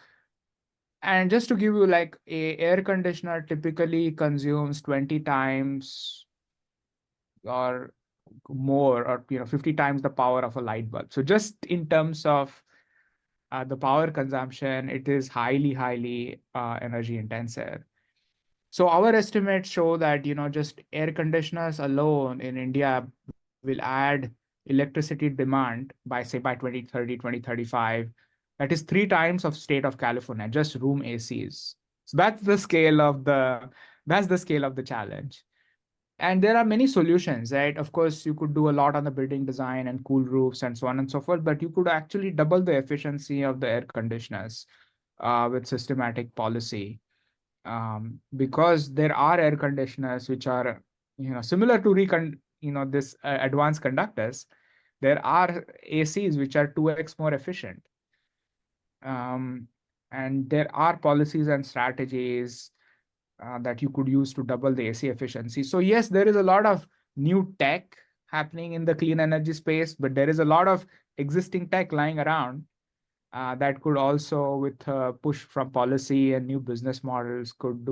and just to give you like a air conditioner typically consumes 20 times or more, or 50 times the power of a light bulb. So just in terms of the power consumption, it is highly energy intensive. So our estimates show that just air conditioners alone in India will add electricity demand by say by 2030, 2035. That is 3 times of state of California, just room ACs. So that's the scale of the challenge. And there are many solutions, right? Of course, you could do a lot on the building design and cool roofs and so on and so forth, but you could actually double the efficiency of the air conditioners with systematic policy. Because there are air conditioners which are, similar to this advanced conductors. There are ACs which are 2x more efficient. Um, and there are policies and strategies that you could use to double the AC efficiency. So yes, there is a lot of new tech happening in the clean energy space, but there is a lot of existing tech lying around that could also, with push from policy and new business models, could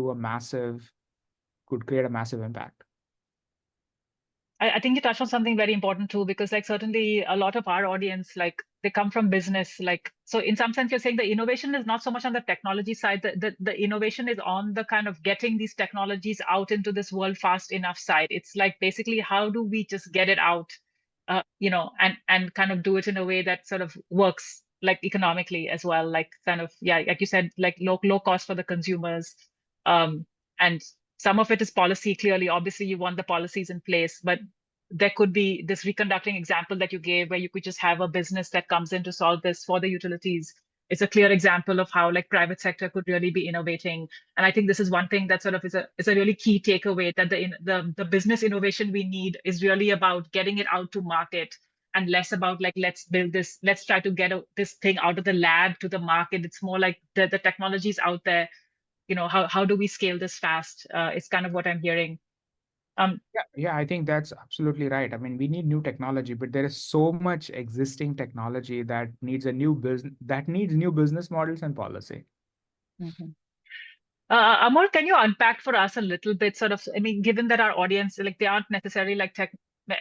create a massive impact. I think you touched on something very important too, because like certainly a lot of our audience, like they come from business, like so in some sense you're saying the innovation is not so much on the technology side, the innovation is on the kind of getting these technologies out into this world fast enough side. It's like basically how do we just get it out, and kind of do it in a way that sort of works like economically as well, like kind of yeah, like you said, like low cost for the consumers, and some of it is policy. Clearly, obviously, you want the policies in place, but there could be this reconducting example that you gave where you could just have a business that comes in to solve this for the utilities. It's a clear example of how like private sector could really be innovating. And I think this is one thing that sort of is a really key takeaway, that the business innovation we need is really about getting it out to market and less about like let's build this, let's try to get this thing out of the lab to the market. It's more like the technologies out there, how do we scale this fast, is kind of what I'm hearing. Yeah, I think that's absolutely right. I mean, we need new technology, but there is so much existing technology that needs new business models and policy. Mhm. Amol, can you unpack for us a little bit, sort of, I mean, given that our audience, like they aren't necessarily like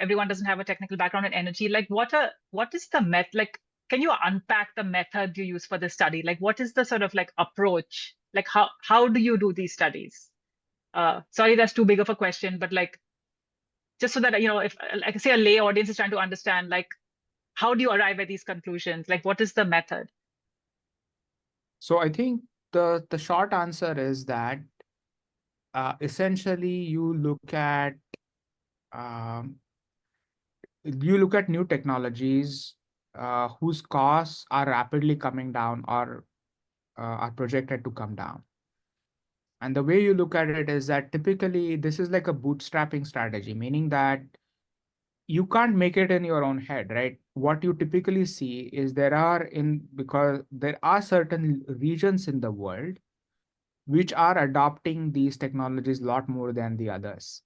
everyone doesn't have a technical background in energy, like what is the like, can you unpack the method you use for the study? Like, what is the sort of like approach? Like, how do you do these studies? Sorry, that's too big of a question, but like, just so that, if like I say a lay audience is trying to understand, like, how do you arrive at these conclusions? Like, what is the method? So I think the short answer is that essentially um, you look at new technologies whose costs are rapidly coming down or are projected to come down. And the way you look at it is that typically this is like a bootstrapping strategy, meaning that you can't make it in your own head, right? What you typically see is because there are certain regions in the world which are adopting these technologies a lot more than the others.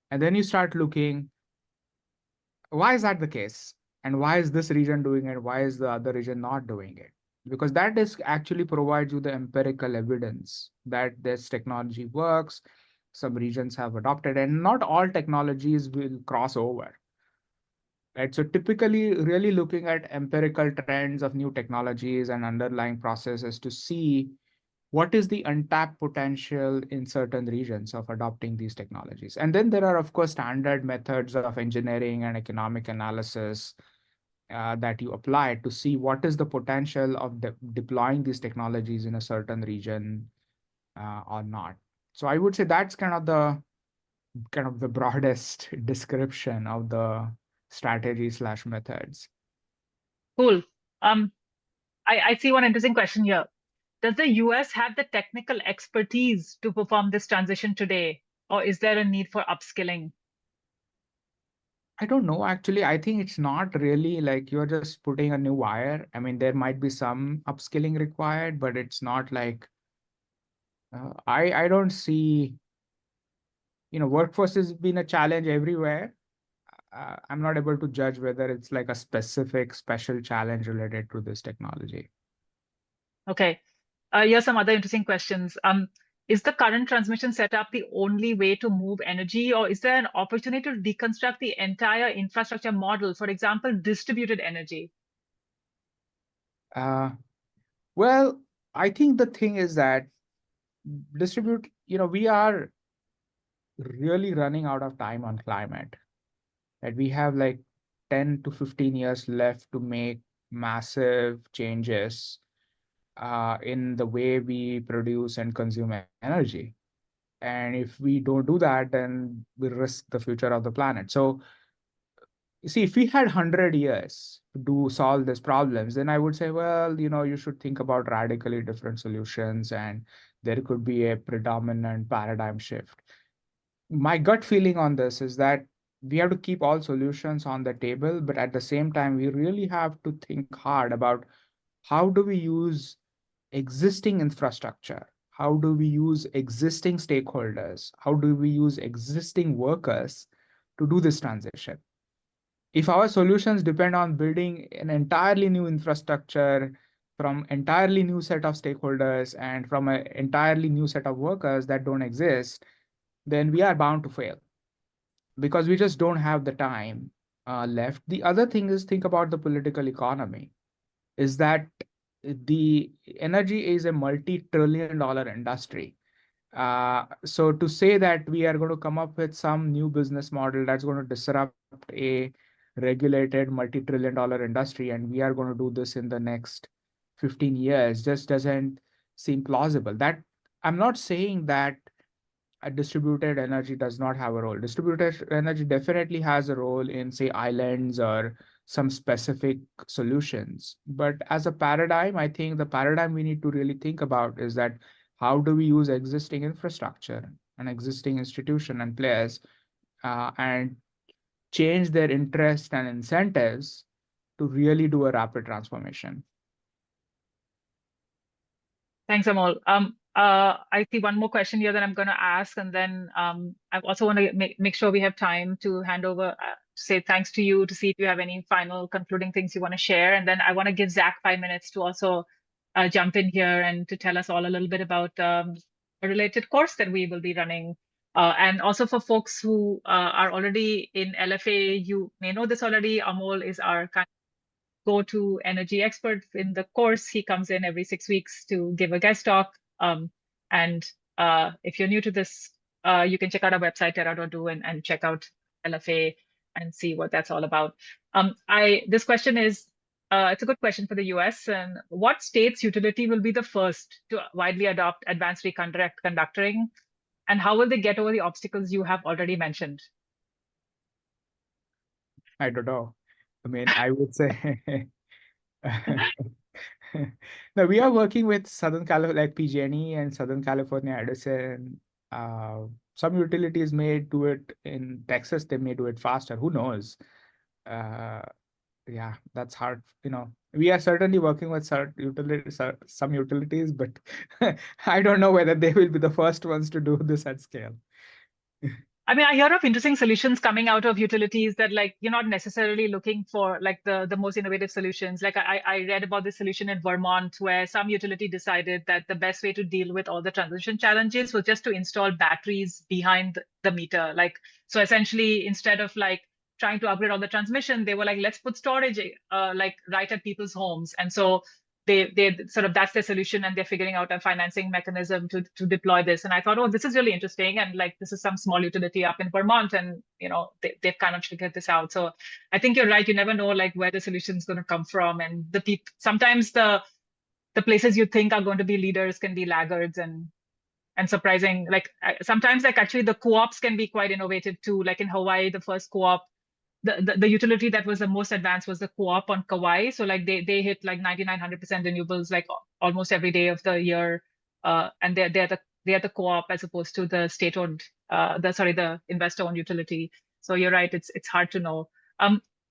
And then you start looking, why is that the case? And why is this region doing it? Why is the other region not doing it? Because that is actually provides you the empirical evidence that this technology works. Some regions have adopted, and not all technologies will cross over. Right. So typically really looking at empirical trends of new technologies and underlying processes to see what is the untapped potential in certain regions of adopting these technologies. And then there are, of course, standard methods of engineering and economic analysis that you apply to see what is the potential of deploying these technologies in a certain region or not. So I would say that's kind of the broadest description of the strategy/methods. Cool. Um, I see one interesting question here. Does the US have the technical expertise to perform this transition today, or is there a need for upskilling? I don't know. Actually, I think it's not really like you're just putting a new wire. I mean, there might be some upskilling required, but it's not like I don't see, workforce has been a challenge everywhere. I'm not able to judge whether it's like a specific special challenge related to this technology. Okay. Here's some other interesting questions. Is the current transmission setup the only way to move energy, or is there an opportunity to deconstruct the entire infrastructure model, for example, distributed energy? Uh, well, I think the thing is that we are really running out of time on climate. That we have like 10 to 15 years left to make massive changes in the way we produce and consume energy. And if we don't do that, then we risk the future of the planet. So, you see, if we had 100 years to solve these problems, then I would say, well, you should think about radically different solutions and there could be a predominant paradigm shift. My gut feeling on this is that we have to keep all solutions on the table, but at the same time, we really have to think hard about how do we use existing infrastructure? How do we use existing stakeholders? How do we use existing workers to do this transition? If our solutions depend on building an entirely new infrastructure from entirely new set of stakeholders and from an entirely new set of workers that don't exist, then we are bound to fail because we just don't have the time left. The other thing is think about the political economy, is that the energy is a multi-trillion dollar industry. So to say that we are going to come up with some new business model that's going to disrupt a regulated multi-trillion dollar industry and we are going to do this in the next 15 years just doesn't seem plausible. That I'm not saying that distributed energy does not have a role. Distributed energy definitely has a role in, say, islands or some specific solutions. But as a paradigm, I think the paradigm we need to really think about is that how do we use existing infrastructure and existing institution and players and change their interests and incentives to really do a rapid transformation. Thanks, Amol. I see one more question here that I'm going to ask, and then I also want to make sure we have time to hand over, say thanks to you to see if you have any final concluding things you want to share. And then I want to give Zach 5 minutes to also jump in here and to tell us all a little bit about a related course that we will be running. And also for folks who are already in LFA, you may know this already. Amol is our kind go-to energy expert in the course. He comes in every 6 weeks to give a guest talk. And if you're new to this, you can check out our website, Terra.do, and check out LFA and see what that's all about. This question is it's a good question for the US. And what state's utility will be the first to widely adopt advanced reconductoring? And how will they get over the obstacles you have already mentioned? I don't know. I mean, I would say no, we are working with Southern California, like PG&E and Southern California Edison. Uh, some utilities may do it in Texas, they may do it faster. Who knows? Uh, yeah, that's hard. We are certainly working with some utilities, but I don't know whether they will be the first ones to do this at scale. I mean, I hear of interesting solutions coming out of utilities that like you're not necessarily looking for like the most innovative solutions. Like I read about this solution in Vermont where some utility decided that the best way to deal with all the transition challenges was just to install batteries behind the meter. Like so essentially instead of like trying to upgrade all the transmission, they were like, let's put storage like right at people's homes. And so they sort of that's their solution and they're figuring out a financing mechanism to deploy this. And I thought, oh, this is really interesting. And like this is some small utility up in Vermont and they've kind of figured this out. So I think you're right. You never know like where the solution is going to come from. And the people sometimes the places you think are going to be leaders can be laggards and surprising. Like sometimes like actually the co-ops can be quite innovative too. Like in Hawaii, the first co-op the utility that was the most advanced was the co-op on Kauai. So like they hit like 9900% renewables like almost every day of the year. And they're the co-op as opposed to the state-owned the investor-owned utility. So you're right, it's hard to know.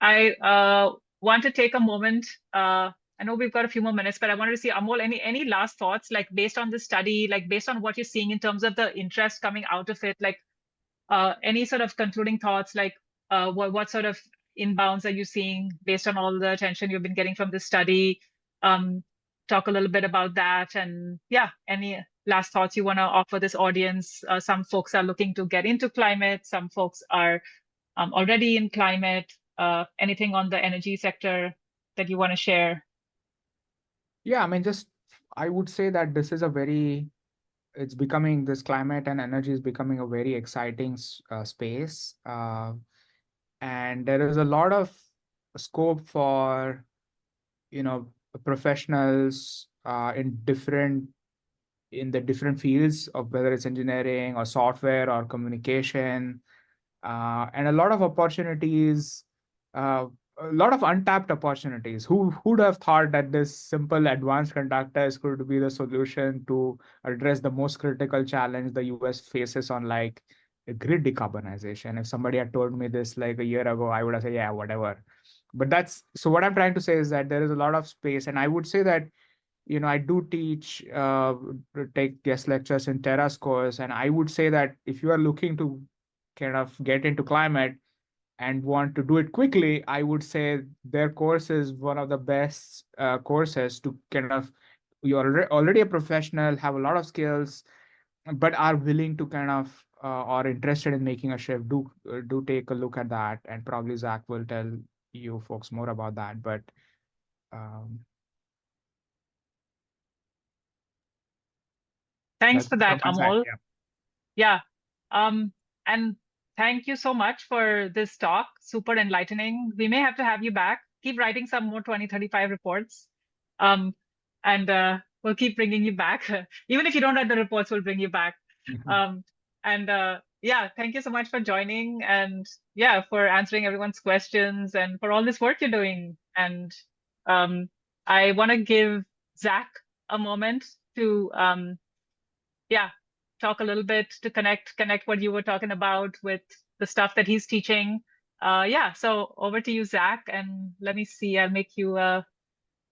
I want to take a moment. I know we've got a few more minutes, but I wanted to see Amol, any last thoughts like based on the study, like based on what you're seeing in terms of the interest coming out of it, like any sort of concluding thoughts, like what sort of inbounds are you seeing based on all the attention you've been getting from this study? Um, Talk a little bit about that, and yeah, any last thoughts you want to offer this audience? Some folks are looking to get into climate, some folks are already in climate. Anything on the energy sector that you want to share? Yeah, I mean, I would say that this climate and energy is becoming a very exciting space. And there is a lot of scope for, professionals in the different fields of whether it's engineering or software or communication, and a lot of opportunities, uh, a lot of untapped opportunities. Who'd have thought that this simple advanced conductors could be the solution to address the most critical challenge the US faces on like grid decarbonization? If somebody had told me this like a year ago, I would have said, yeah, whatever. But that's so what I'm trying to say is that there is a lot of space, and I would say that I do take guest lectures in Terra's course, and I would say that if you are looking to kind of get into climate and want to do it quickly, I would say their course is one of the best courses to kind of you're already a professional, have a lot of skills, but are willing to kind of or interested in making a shift. Do take a look at that, and probably Zach will tell you folks more about that. But um, Thanks that's for from that, my side. Amol. Yeah. Yeah. And thank you so much for this talk. Super enlightening. We may have to have you back. Keep writing some more 2035 reports. Um, and we'll keep bringing you back. Even if you don't write the reports, we'll bring you back. Um, and yeah, thank you so much for joining and yeah, for answering everyone's questions and for all this work you're doing. And um, I want to give Zach a moment to yeah, talk a little bit to connect what you were talking about with the stuff that he's teaching. Yeah, so over to you, Zach, and let me see. I'll make you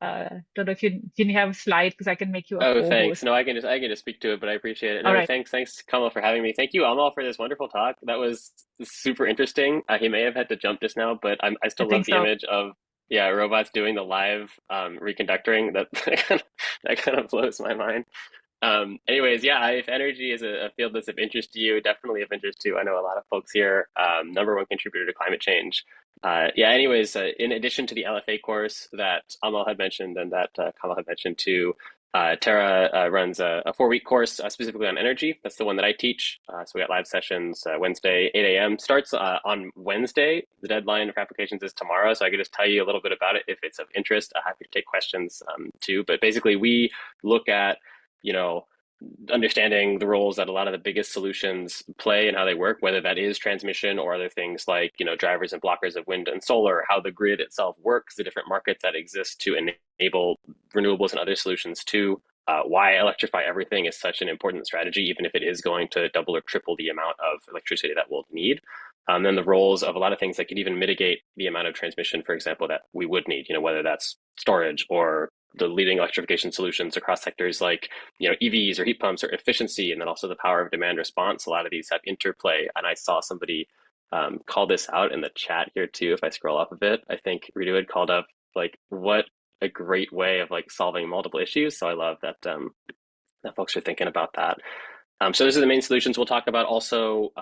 don't know if you can you have a slide because I can make you a Oh, thanks. co-host. No, I can just speak to it, but I appreciate it. All No, right, thanks, Kamal, for having me. Thank you, Amal, for this wonderful talk. That was super interesting. He may have had to jump just now, but I I still love think the so. image of robots doing the live reconductoring. That kind of blows my mind. Anyways, yeah, if energy is a field that's of interest to you, definitely of interest to, I know a lot of folks here, number one contributor to climate change. Anyways, in addition to the LFA course that Amal had mentioned and that Kamal had mentioned too, Terra runs a 4-week course specifically on energy. That's the one that I teach. So we got live sessions Wednesday, 8 a.m. Starts on Wednesday. The deadline for applications is tomorrow. So I could just tell you a little bit about it if it's of interest. I'm happy to take questions too. But basically, we look at, understanding the roles that a lot of the biggest solutions play and how they work, whether that is transmission or other things like, drivers and blockers of wind and solar, how the grid itself works, the different markets that exist to enable renewables and other solutions too, why electrify everything is such an important strategy, even if it is going to double or triple the amount of electricity that we'll need. Then the roles of a lot of things that could even mitigate the amount of transmission, for example, that we would need, whether that's storage or the leading electrification solutions across sectors like EVs or heat pumps or efficiency, and then also the power of demand response. A lot of these have interplay, and I saw somebody call this out in the chat here too. If I scroll up a bit, I think Ritu had called up what a great way of solving multiple issues. So I love that that folks are thinking about that. So those are the main solutions we'll talk about. Also,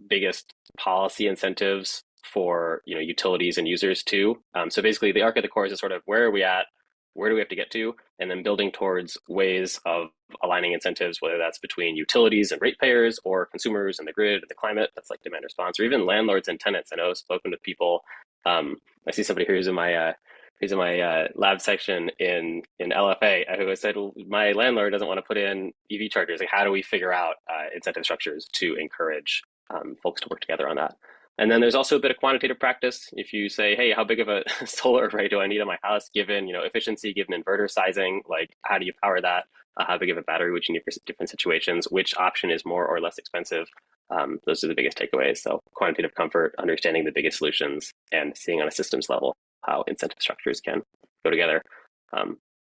biggest policy incentives for utilities and users too. So basically, the arc of the course is sort of where are we at, where do we have to get to, and then building towards ways of aligning incentives, whether that's between utilities and ratepayers or consumers and the grid and the climate. That's like demand response, or even landlords and tenants. I know I've spoken with people. I see somebody here who's in my lab section in LFA who has said, well, my landlord doesn't want to put in EV chargers. How do we figure out incentive structures to encourage folks to work together on that? And then there's also a bit of quantitative practice. If you say, hey, how big of a solar array do I need on my house, given efficiency, given inverter sizing, how do you power that? How big of a battery would you need for different situations? Which option is more or less expensive? Those are the biggest takeaways. So quantitative comfort, understanding the biggest solutions, and seeing on a systems level how incentive structures can go together.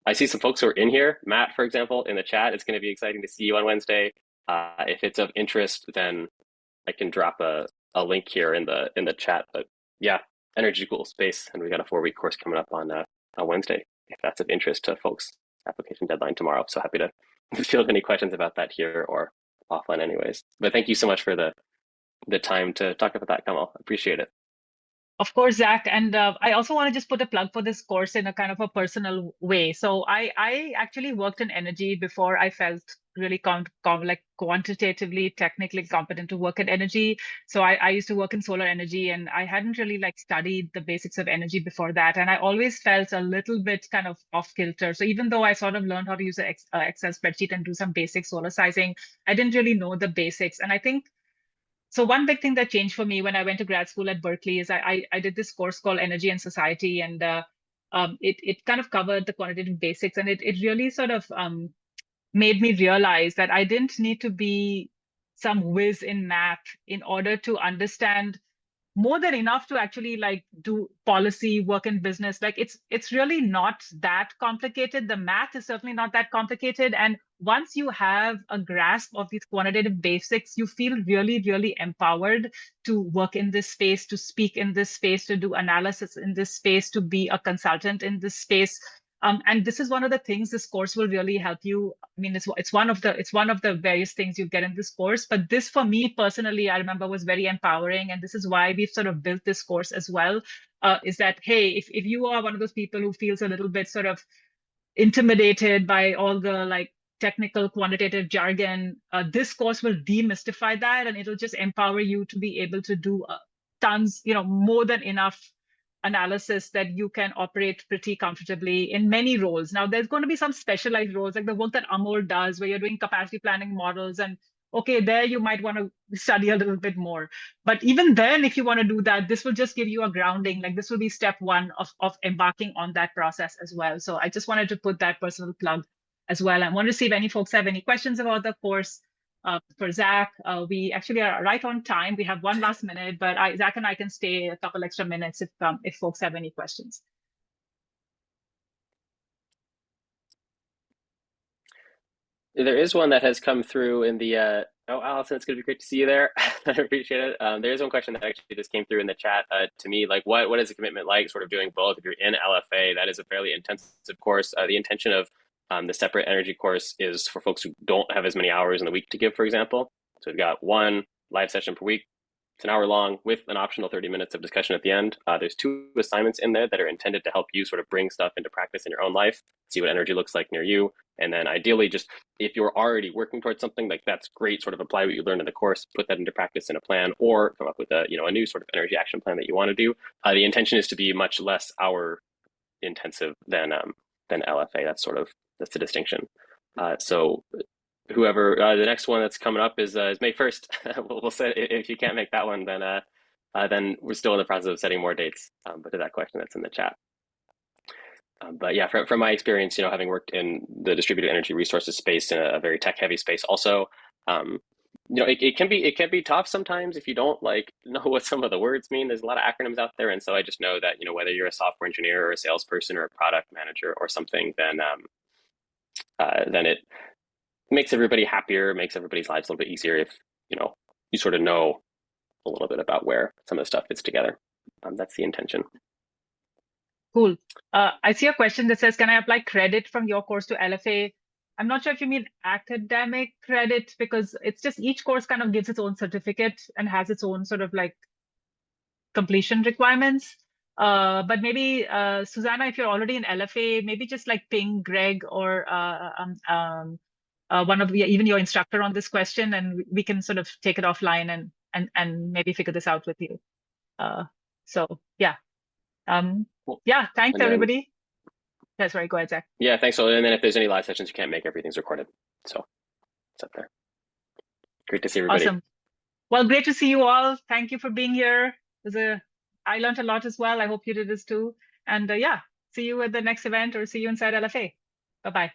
I see some folks who are in here. Matt, for example, in the chat. It's going to be exciting to see you on Wednesday. If it's of interest, then I can drop a link here in the chat. But yeah, energy cool space, and we got a 4-week course coming up on Wednesday. If that's of interest to folks, application deadline tomorrow. So happy to field any questions about that here or offline, anyways. But thank you so much for the time to talk about that, Kamal. Appreciate it. Of course, Zach. And I also want to just put a plug for this course in a kind of a personal way. So I actually worked in energy before I felt really quantitatively, technically competent to work in energy. So I used to work in solar energy, and I hadn't really studied the basics of energy before that. And I always felt a little bit kind of off kilter. So even though I sort of learned how to use an Excel spreadsheet and do some basic solar sizing, I didn't really know the basics. And I think so one big thing that changed for me when I went to grad school at Berkeley is I did this course called Energy and Society, and it kind of covered the quantitative basics, and it really sort of made me realize that I didn't need to be some whiz in math in order to understand more than enough to actually do policy work in business. It's really not that complicated. The math is certainly not that complicated, and once you have a grasp of these quantitative basics, you feel really, really empowered to work in this space, to speak in this space, to do analysis in this space, to be a consultant in this space. And this is one of the things this course will really help you. I mean, it's one of the various things you get in this course. But this, for me personally, I remember was very empowering, and this is why we've sort of built this course as well. Is that, hey, if you are one of those people who feels a little bit sort of intimidated by all the technical quantitative jargon, this course will demystify that, and it'll just empower you to be able to do tons, more than enough analysis that you can operate pretty comfortably in many roles. Now, there's going to be some specialized roles, like the work that Amol does, where you're doing capacity planning models, and okay, there you might want to study a little bit more. But even then, if you want to do that, this will just give you a grounding. This will be step one of embarking on that process as well. So I just wanted to put that personal plug as well. I want to see if any folks have any questions about the course. For Zach, we actually are right on time. We have one last minute, but Zach and I can stay a couple extra minutes if folks have any questions. There is one that has come through in the, oh, Allison, it's going to be great to see you there. I appreciate it. There is one question that actually just came through in the chat to me, what is the commitment like sort of doing both? If you're in LFA, that is a fairly intensive course. The intention of the separate energy course is for folks who don't have as many hours in the week to give, for example. So we've got one live session per week, It's an hour long with an optional 30 minutes of discussion at the end. There's 2 assignments in there that are intended to help you sort of bring stuff into practice in your own life, see what energy looks like near you. And then ideally, just if you're already working towards something, like that's great, sort of apply what you learned in the course, put that into practice in a plan, or come up with a new sort of energy action plan that you want to do. The intention is to be much less hour intensive than LFA. That's the distinction. So whoever the next one that's coming up is May 1st. We'll say if you can't make that one, then we're still in the process of setting more dates. But to that question that's in the chat. But yeah, from my experience, having worked in the distributed energy resources space in a very tech heavy space, also, it can be tough sometimes if you don't know what some of the words mean. There's a lot of acronyms out there, and so I just know that whether you're a software engineer or a salesperson or a product manager or something, then it makes everybody happier, makes everybody's lives a little bit easier if you sort of know a little bit about where some of the stuff fits together. That's the intention. Cool. I see a question that says, can I apply credit from your course to LFA? I'm not sure if you mean academic credit, because it's just each course kind of gives its own certificate and has its own sort of completion requirements. But maybe, Susanna, if you're already in LFA, maybe just ping Greg or one of even your instructor on this question, and we can sort of take it offline and maybe figure this out with you. So yeah. Yeah, thanks everybody. That's right. Go ahead, Zach. Yeah, thanks. So, and then if there's any live sessions you can't make, everything's recorded. So it's up there. Great to see everybody. Awesome. Well, great to see you all. Thank you for being here. I learned a lot as well. I hope you did this too. And yeah, see you at the next event or see you inside LFA. Bye-bye.